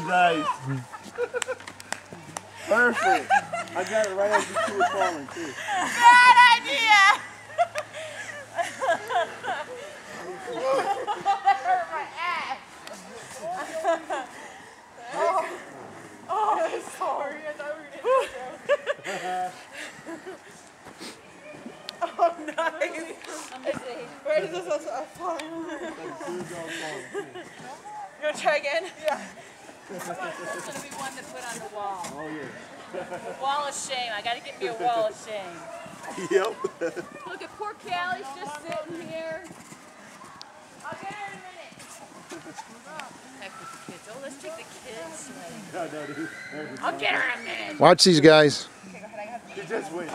Nice. Perfect. I got it right as you two were falling, too. Bad idea! That hurt my ass. Oh, I'm sorry. I thought we were going to Oh, nice. Where does this fall? You want to try again? Yeah. That's going to be one to put on the wall. Oh, yeah. Wall of shame. I got to get me a wall of shame. Yep. Look at poor Callie's just sitting here. I'll get her in a minute. Heck with the kids. Oh, let's take the kids sledding. I'll get her in a minute. Watch these guys. Okay, go ahead. You just win.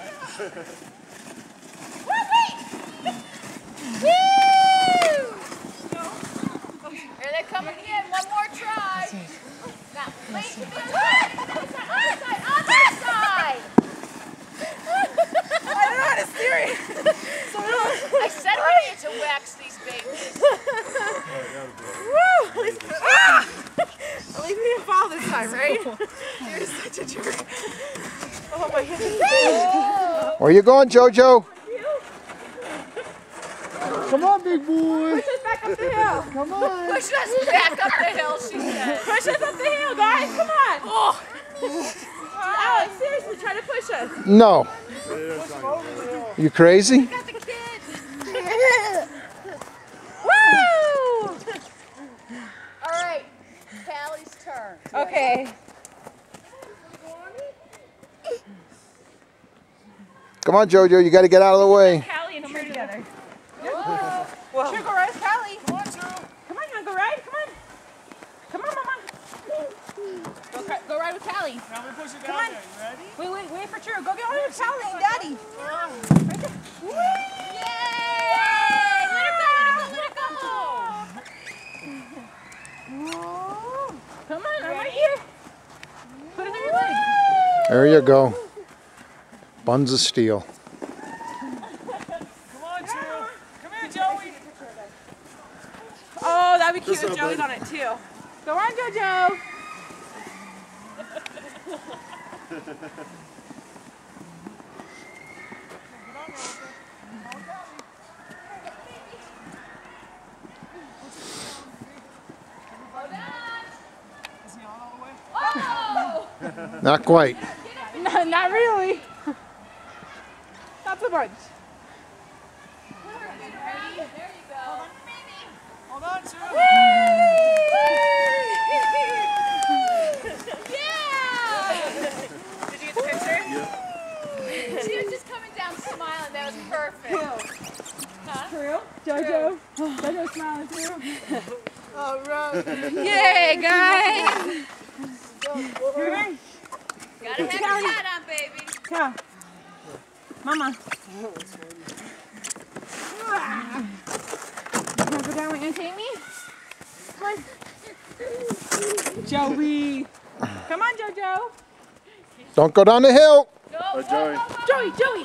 Here they come again. One more try. Now, wait. On this side. I don't know how to steer it. I said we need to wax these babies. Woo! At least we didn't fall this time, right? You're such a jerk. Oh my goodness. Where you going, JoJo? Come on, big boy. Push us back up the hill. Come on. Push us back up the hill, she said. Push us up the hill, guys. Come on. Oh. Alex, seriously, try to push us. No. You crazy? Got the kids. Woo! All right, Callie's turn. Okay. Come on, JoJo. You got to get out of the way. Callie and True together. Whoa. True, go ride with Callie. Come on, True. Come on, you want to go ride? Come on. Come on, Mama. Go ride with Callie. Now we push it Come down on. there. You ready? Wait for True. Go get on with Callie and Daddy. Right there. Yay! Let her go, let her go. Come on, I'm right here. Put it on your leg. There you go. Buns of steel. Come on, Joe. Come here, Joey. Oh, that'd be cute What's if up, Joey's buddy? on it too. Go on, JoJo. Not quite. No, not really. Not so much. There you go. Hold on, Joe. Did you get the picture? Yeah. She was just coming down smiling. That was perfect. True. JoJo. JoJo smiling too. All right. Yay, guys. Here. Gotta have your hat on, baby. Come. Mama. You wanna go down and take me? Come on. Joey. Come on, JoJo. Don't go down the hill. Go, Joey. Joey.